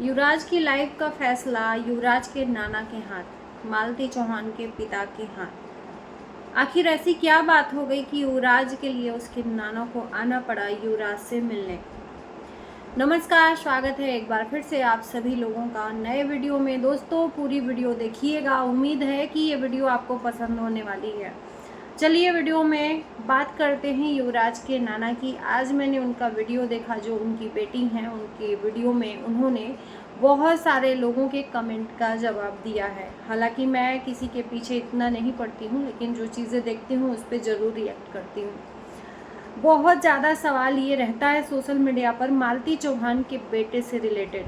युवराज की लाइफ का फैसला युवराज के नाना के हाथ, मालती चौहान के पिता के हाथ। आखिर ऐसी क्या बात हो गई कि युवराज के लिए उसके नाना को आना पड़ा युवराज से मिलने। नमस्कार, स्वागत है एक बार फिर से आप सभी लोगों का नए वीडियो में। दोस्तों, पूरी वीडियो देखिएगा, उम्मीद है कि ये वीडियो आपको पसंद होने वाली है। चलिए वीडियो में बात करते हैं युवराज के नाना की। आज मैंने उनका वीडियो देखा, जो उनकी बेटी हैं, उनके वीडियो में उन्होंने बहुत सारे लोगों के कमेंट का जवाब दिया है। हालांकि मैं किसी के पीछे इतना नहीं पड़ती हूँ, लेकिन जो चीज़ें देखती हूँ उस पर ज़रूर रिएक्ट करती हूँ। बहुत ज़्यादा सवाल ये रहता है सोशल मीडिया पर मालती चौहान के बेटे से रिलेटेड।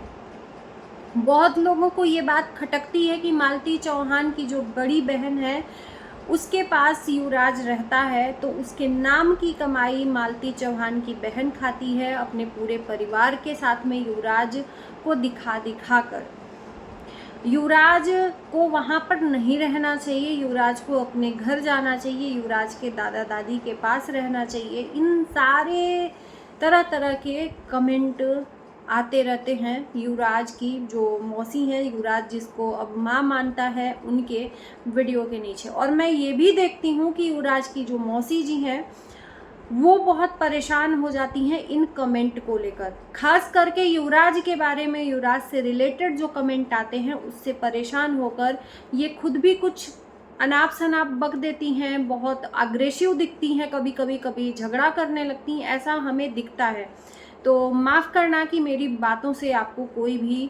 बहुत लोगों को ये बात खटकती है कि मालती चौहान की जो बड़ी बहन है उसके पास युवराज रहता है, तो उसके नाम की कमाई मालती चौहान की बहन खाती है अपने पूरे परिवार के साथ में युवराज को दिखा कर। युवराज को वहाँ पर नहीं रहना चाहिए, युवराज को अपने घर जाना चाहिए, युवराज के दादा दादी के पास रहना चाहिए। इन सारे तरह तरह के कमेंट आते रहते हैं युवराज की जो मौसी हैं, युवराज जिसको अब माँ मानता है, उनके वीडियो के नीचे। और मैं ये भी देखती हूँ कि युवराज की जो मौसी जी हैं वो बहुत परेशान हो जाती हैं इन कमेंट को लेकर। खास करके युवराज के बारे में, युवराज से रिलेटेड जो कमेंट आते हैं उससे परेशान होकर ये खुद भी कुछ अनाप शनाप बक देती हैं, बहुत अग्रेसिव दिखती हैं, कभी झगड़ा करने लगती हैं, ऐसा हमें दिखता है। तो माफ़ करना कि मेरी बातों से आपको कोई भी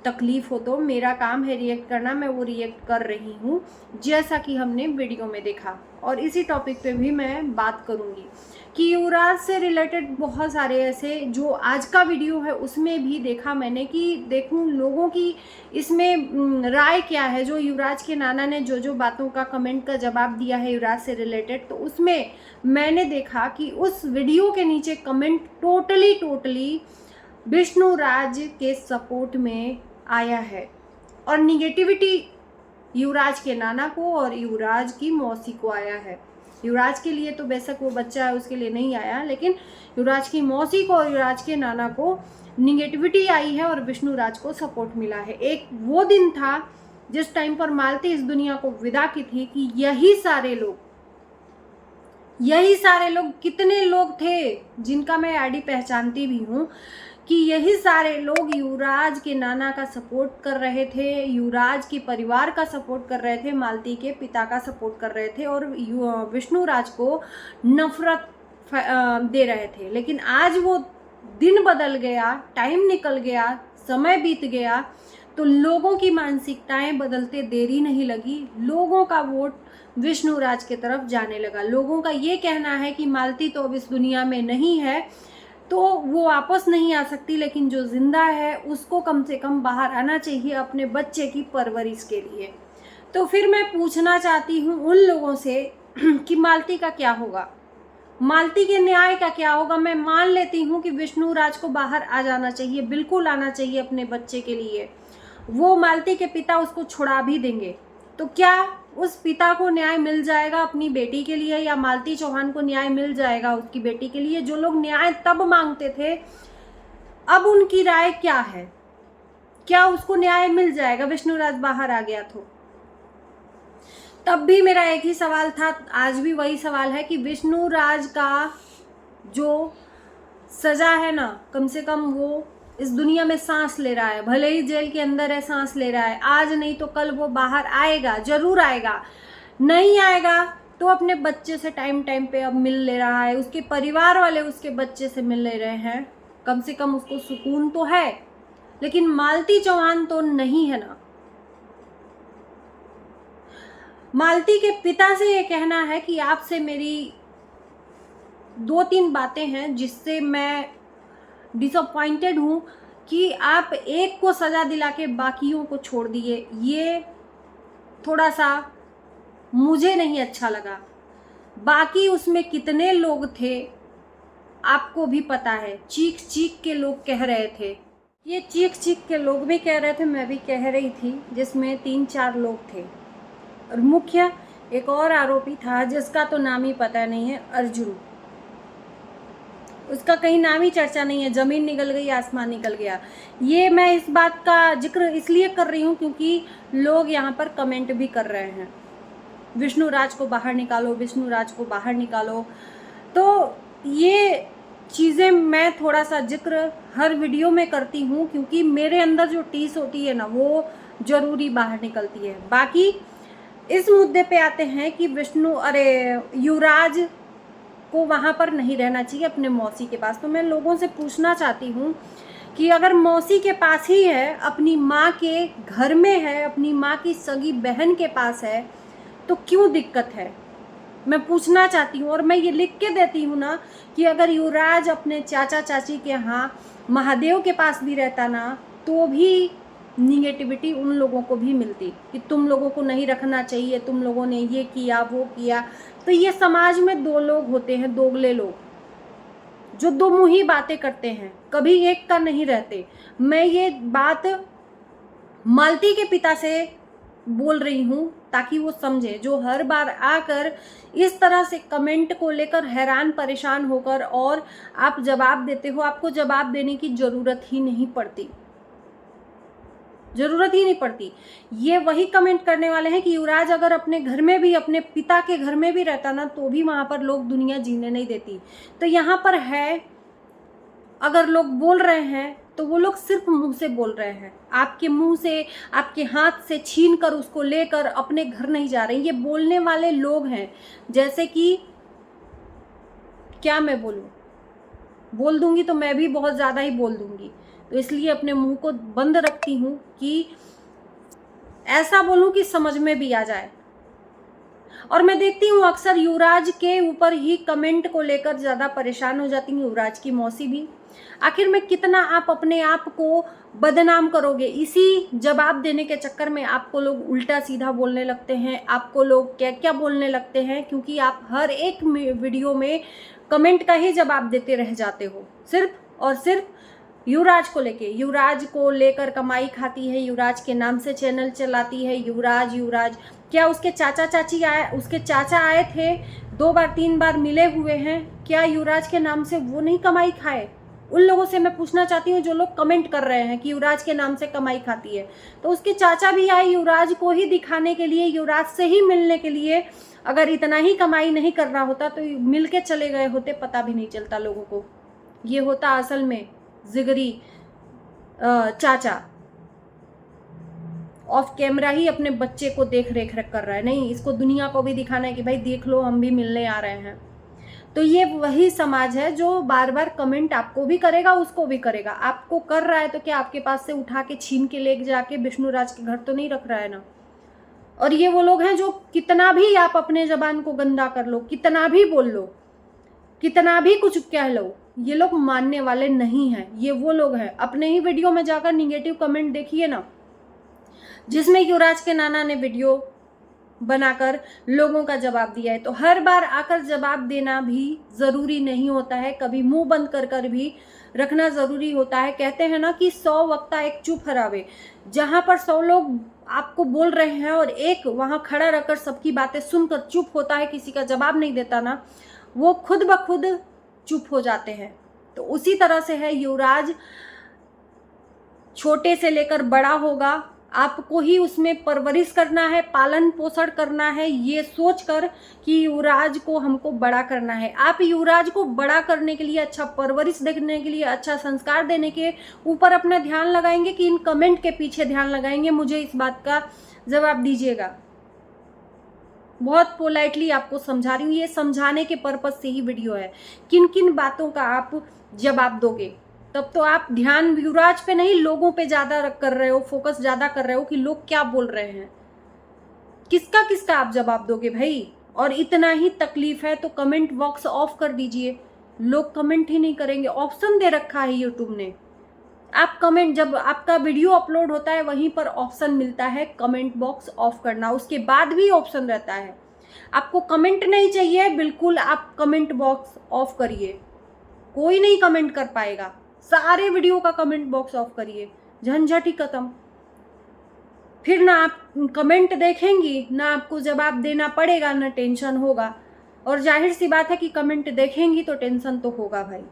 तकलीफ़ हो, तो मेरा काम है रिएक्ट करना, मैं वो रिएक्ट कर रही हूँ जैसा कि हमने वीडियो में देखा। और इसी टॉपिक पे भी मैं बात करूँगी कि युवराज से रिलेटेड बहुत सारे ऐसे, जो आज का वीडियो है उसमें भी देखा मैंने कि देखूं लोगों की इसमें राय क्या है। जो युवराज के नाना ने जो बातों का कमेंट का जवाब दिया है युवराज से रिलेटेड, तो उसमें मैंने देखा कि उस वीडियो के नीचे कमेंट टोटली विष्णु राज के सपोर्ट में आया है और निगेटिविटी युवराज के नाना को और युवराज की मौसी को आया है। युवराज के लिए तो बेशक वो बच्चा है, उसके लिए नहीं आया, लेकिन युवराज की मौसी को और युवराज के नाना को निगेटिविटी आई है और विष्णु राज को सपोर्ट मिला है। एक वो दिन था जिस टाइम पर मालती इस दुनिया को विदा की थी कि यही सारे लोग कितने लोग थे जिनका मैं आईडी पहचानती भी हूँ, कि यही सारे लोग युवराज के नाना का सपोर्ट कर रहे थे, युवराज के परिवार का सपोर्ट कर रहे थे, मालती के पिता का सपोर्ट कर रहे थे और विष्णु राज को नफरत दे रहे थे। लेकिन आज वो दिन बदल गया, टाइम निकल गया, समय बीत गया, तो लोगों की मानसिकताएं बदलते देरी नहीं लगी। लोगों का वोट विष्णु राज की तरफ जाने लगा। लोगों का ये कहना है कि मालती तो अब इस दुनिया में नहीं है, तो वो वापस नहीं आ सकती, लेकिन जो जिंदा है उसको कम से कम बाहर आना चाहिए अपने बच्चे की परवरिश के लिए। तो फिर मैं पूछना चाहती हूँ उन लोगों से कि मालती का क्या होगा, मालती के न्याय का क्या होगा। मैं मान लेती हूँ कि विष्णु राज को बाहर आ जाना चाहिए, बिल्कुल आना चाहिए अपने बच्चे के लिए। वो मालती के पिता उसको छुड़ा भी देंगे, तो क्या उस पिता को न्याय मिल जाएगा अपनी बेटी के लिए, या मालती चौहान को न्याय मिल जाएगा उसकी बेटी के लिए? जो लोग न्याय तब मांगते थे, अब उनकी राय क्या है? क्या उसको न्याय मिल जाएगा? विष्णु राज बाहर आ गया तो तब भी मेरा एक ही सवाल था, आज भी वही सवाल है कि विष्णु राज का जो सजा है ना, कम से कम वो इस दुनिया में सांस ले रहा है, भले ही जेल के अंदर है, सांस ले रहा है। आज नहीं तो कल वो बाहर आएगा, जरूर आएगा। नहीं आएगा तो अपने बच्चे से टाइम पे अब मिल ले रहा है, उसके परिवार वाले उसके बच्चे से मिल ले रहे हैं, कम से कम उसको सुकून तो है। लेकिन मालती चौहान तो नहीं है ना। मालती के पिता से ये कहना है कि आपसे मेरी 2-3 बातें हैं जिससे मैं डिसअपॉइंटेड हूँ कि आप एक को सज़ा दिला के बाकियों को छोड़ दिए। ये थोड़ा सा मुझे नहीं अच्छा लगा। बाकी उसमें कितने लोग थे आपको भी पता है, चीख के लोग कह रहे थे। ये चीख के लोग भी कह रहे थे, मैं भी कह रही थी, जिसमें 3-4 लोग थे और मुख्य एक और आरोपी था जिसका तो नाम ही पता नहीं है, अर्जुन। उसका कहीं नाम ही चर्चा नहीं है। ज़मीन निकल गई, आसमान निकल गया। ये मैं इस बात का जिक्र इसलिए कर रही हूँ क्योंकि लोग यहाँ पर कमेंट भी कर रहे हैं, विष्णु राज को बाहर निकालो, विष्णु राज को बाहर निकालो। तो ये चीज़ें मैं थोड़ा सा जिक्र हर वीडियो में करती हूँ क्योंकि मेरे अंदर जो टीस होती है ना, वो ज़रूरी बाहर निकलती है। बाकी इस मुद्दे पे आते हैं कि युवराज को वहाँ पर नहीं रहना चाहिए, अपने मौसी के पास। तो मैं लोगों से पूछना चाहती हूँ कि अगर मौसी के पास ही है, अपनी माँ के घर में है, अपनी माँ की सगी बहन के पास है, तो क्यों दिक्कत है? मैं पूछना चाहती हूँ। और मैं ये लिख के देती हूँ ना कि अगर युवराज अपने चाचा चाची के यहाँ महादेव के पास भी रहता ना, तो भी निगेटिविटी उन लोगों को भी मिलती कि तुम लोगों को नहीं रखना चाहिए, तुम लोगों ने ये किया वो किया। तो ये समाज में दो लोग होते हैं, दोगले लोग, जो दो मुंही बातें करते हैं, कभी एक का नहीं रहते। मैं ये बात मालती के पिता से बोल रही हूँ ताकि वो समझे, जो हर बार आकर इस तरह से कमेंट को लेकर हैरान परेशान होकर और आप जवाब देते हो। आपको जवाब देने की ज़रूरत ही नहीं पड़ती, ज़रूरत ही नहीं पड़ती। ये वही कमेंट करने वाले हैं कि युवराज अगर अपने घर में भी, अपने पिता के घर में भी रहता ना, तो भी वहाँ पर लोग दुनिया जीने नहीं देती। तो यहाँ पर है, अगर लोग बोल रहे हैं तो वो लोग सिर्फ मुंह से बोल रहे हैं, आपके मुंह से, आपके हाथ से छीन कर उसको लेकर अपने घर नहीं जा रहे हैं। ये बोलने वाले लोग हैं। जैसे कि क्या मैं बोलूँ, बोल दूंगी तो मैं भी बहुत ज़्यादा ही बोल दूंगी, तो इसलिए अपने मुंह को बंद रखती हूँ कि ऐसा बोलूँ कि समझ में भी आ जाए। और मैं देखती हूँ अक्सर युवराज के ऊपर ही कमेंट को लेकर ज़्यादा परेशान हो जाती हूँ, युवराज की मौसी भी। आखिर में कितना आप अपने आप को बदनाम करोगे? इसी जवाब देने के चक्कर में आपको लोग उल्टा सीधा बोलने लगते हैं, आपको लोग क्या क्या बोलने लगते हैं, क्योंकि आप हर एक वीडियो में कमेंट का ही जवाब देते रह जाते हो, सिर्फ और सिर्फ युवराज को लेके। युवराज को लेकर कमाई खाती है, युवराज के नाम से चैनल चलाती है। युवराज क्या उसके उसके चाचा आए थे, 2 बार 3 बार मिले हुए हैं, क्या युवराज के नाम से वो नहीं कमाई खाए? उन लोगों से मैं पूछना चाहती हूँ जो लोग कमेंट कर रहे हैं कि युवराज के नाम से कमाई खाती है। तो उसके चाचा भी आए युवराज को ही दिखाने के लिए, युवराज से ही मिलने के लिए। अगर इतना ही कमाई नहीं करना होता तो मिल के चले गए होते, पता भी नहीं चलता लोगों को। ये होता असल में जिगरी चाचा, ऑफ कैमरा ही अपने बच्चे को देख रेख कर रहा है। नहीं, इसको दुनिया को भी दिखाना है कि भाई देख लो, हम भी मिलने आ रहे हैं। तो ये वही समाज है जो बार बार कमेंट आपको भी करेगा, उसको भी करेगा। आपको कर रहा है तो क्या आपके पास से उठा के छीन के ले जाके विष्णु राज के घर तो नहीं रख रहा है ना? और ये वो लोग हैं जो कितना भी आप अपने जबान को गंदा कर लो, कितना भी बोल लो, कितना भी कुछ कह लो, ये लोग मानने वाले नहीं हैं। ये वो लोग हैं, अपने ही वीडियो में जाकर निगेटिव कमेंट देखिए ना, जिसमें युवराज के नाना ने वीडियो बनाकर लोगों का जवाब दिया है। तो हर बार आकर जवाब देना भी ज़रूरी नहीं होता है, कभी मुंह बंद कर भी रखना ज़रूरी होता है। कहते हैं ना कि 100 वक्ता एक चुप हरावे। जहाँ पर 100 लोग आपको बोल रहे हैं और एक वहाँ खड़ा रहकर सबकी बातें सुनकर चुप होता है, किसी का जवाब नहीं देता ना, वो खुद ब खुद चुप हो जाते हैं। तो उसी तरह से है, युवराज छोटे से लेकर बड़ा होगा, आपको ही उसमें परवरिश करना है, पालन पोषण करना है, ये सोचकर कि युवराज को हमको बड़ा करना है। आप युवराज को बड़ा करने के लिए, अच्छा परवरिश देने के लिए, अच्छा संस्कार देने के ऊपर अपना ध्यान लगाएंगे कि इन कमेंट के पीछे ध्यान लगाएंगे? मुझे इस बात का जवाब दीजिएगा। बहुत पोलाइटली आपको समझा रही हूँ, ये समझाने के पर्पज से ही वीडियो है। किन किन बातों का आप जवाब दोगे? तब तो आप ध्यान युवराज पे नहीं, लोगों पे ज़्यादा कर रहे हो, फोकस ज़्यादा कर रहे हो कि लोग क्या बोल रहे हैं। किसका किसका आप जवाब दोगे भाई? और इतना ही तकलीफ है तो कमेंट बॉक्स ऑफ कर दीजिए। लोग कमेंट ही नहीं करेंगे, ऑप्शन दे रखा है यूट्यूब ने। आप कमेंट, जब आपका वीडियो अपलोड होता है वहीं पर ऑप्शन मिलता है कमेंट बॉक्स ऑफ करना, उसके बाद भी ऑप्शन रहता है। आपको कमेंट नहीं चाहिए, बिल्कुल आप कमेंट बॉक्स ऑफ करिए, कोई नहीं कमेंट कर पाएगा। सारे वीडियो का कमेंट बॉक्स ऑफ करिए, झंझट ही खत्म। फिर ना आप कमेंट देखेंगी, ना आपको जवाब देना पड़ेगा, ना टेंशन होगा। और जाहिर सी बात है कि कमेंट देखेंगी तो टेंशन तो होगा भाई।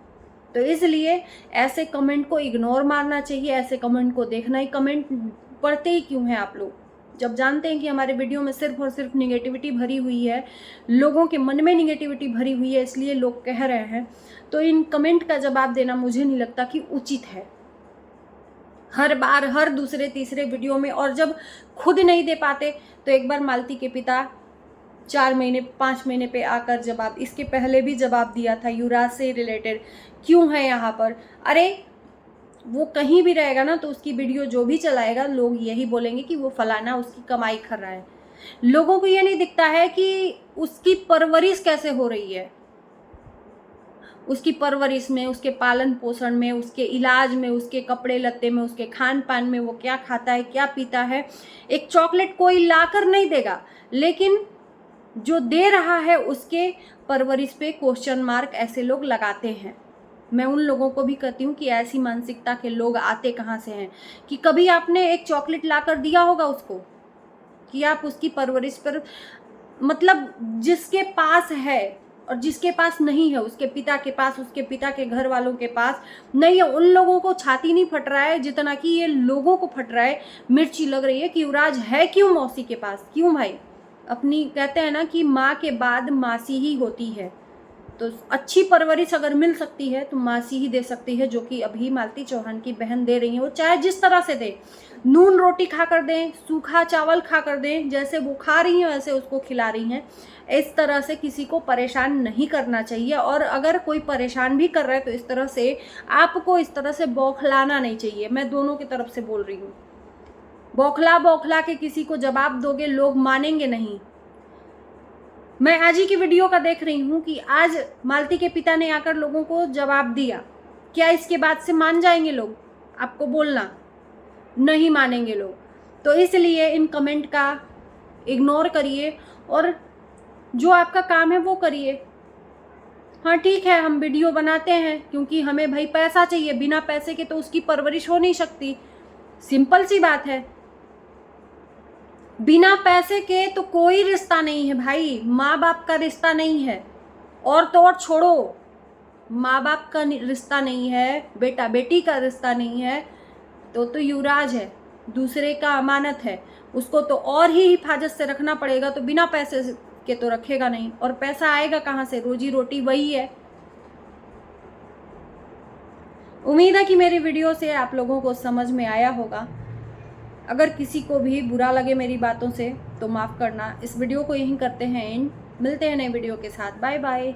तो इसलिए ऐसे कमेंट को इग्नोर मारना चाहिए, ऐसे कमेंट को देखना ही, कमेंट पढ़ते ही क्यों हैं आप लोग जब जानते हैं कि हमारे वीडियो में सिर्फ और सिर्फ निगेटिविटी भरी हुई है, लोगों के मन में निगेटिविटी भरी हुई है, इसलिए लोग कह रहे हैं। तो इन कमेंट का जवाब देना मुझे नहीं लगता कि उचित है, हर बार हर दूसरे तीसरे वीडियो में। और जब खुद नहीं दे पाते तो एक बार मालती के पिता 4 महीने 5 महीने पे आकर जवाब, इसके पहले भी जवाब दिया था युवराज से रिलेटेड, क्यों है यहाँ पर। अरे वो कहीं भी रहेगा ना तो उसकी वीडियो जो भी चलाएगा लोग यही बोलेंगे कि वो फलाना उसकी कमाई कर रहा है। लोगों को ये नहीं दिखता है कि उसकी परवरिश कैसे हो रही है, उसकी परवरिश में, उसके पालन पोषण में, उसके इलाज में, उसके कपड़े लत्ते में, उसके खान पान में, वो क्या खाता है क्या पीता है। एक चॉकलेट कोई लाकर नहीं देगा, लेकिन जो दे रहा है उसके परवरिश पे क्वेश्चन मार्क ऐसे लोग लगाते हैं। मैं उन लोगों को भी कहती हूँ कि ऐसी मानसिकता के लोग आते कहाँ से हैं कि कभी आपने एक चॉकलेट लाकर दिया होगा उसको, कि आप उसकी परवरिश पर, मतलब जिसके पास है और जिसके पास नहीं है, उसके पिता के पास, उसके पिता के घर वालों के पास नहीं है, उन लोगों को छाती नहीं फट रहा है जितना कि ये लोगों को फट रहा है, मिर्ची लग रही है कि युवराज है क्यों मौसी के पास। क्यों भाई, अपनी कहते हैं ना कि माँ के बाद मासी ही होती है, तो अच्छी परवरिश अगर मिल सकती है तो मासी ही दे सकती है, जो कि अभी मालती चौहान की बहन दे रही है। वो चाहे जिस तरह से दे, नून रोटी खा कर दें, सूखा चावल खा कर दें, जैसे वो खा रही हैं वैसे उसको खिला रही हैं। इस तरह से किसी को परेशान नहीं करना चाहिए, और अगर कोई परेशान भी कर रहा है तो इस तरह से आपको इस तरह से बौखलाना नहीं चाहिए। मैं दोनों की तरफ से बोल रही हूँ, बौखला बौखला के किसी को जवाब दोगे लोग मानेंगे नहीं। मैं आज ही की वीडियो का देख रही हूँ कि आज मालती के पिता ने आकर लोगों को जवाब दिया, क्या इसके बाद से मान जाएंगे लोग आपको बोलना? नहीं मानेंगे लोग। तो इसलिए इन कमेंट का इग्नोर करिए और जो आपका काम है वो करिए। हाँ ठीक है, हम वीडियो बनाते हैं क्योंकि हमें भाई पैसा चाहिए, बिना पैसे के तो उसकी परवरिश हो नहीं सकती, सिंपल सी बात है। बिना पैसे के तो कोई रिश्ता नहीं है भाई, माँ बाप का रिश्ता नहीं है, और तो और छोड़ो, माँ बाप का रिश्ता नहीं है, बेटा बेटी का रिश्ता नहीं है, तो युवराज है, दूसरे का अमानत है, उसको तो और ही हिफाजत से रखना पड़ेगा, तो बिना पैसे के तो रखेगा नहीं। और पैसा आएगा कहाँ से, रोजी रोटी वही है। उम्मीद है कि मेरी वीडियो से आप लोगों को समझ में आया होगा। अगर किसी को भी बुरा लगे मेरी बातों से तो माफ़ करना। इस वीडियो को यहीं करते हैं एंड, मिलते हैं नए वीडियो के साथ। Bye bye.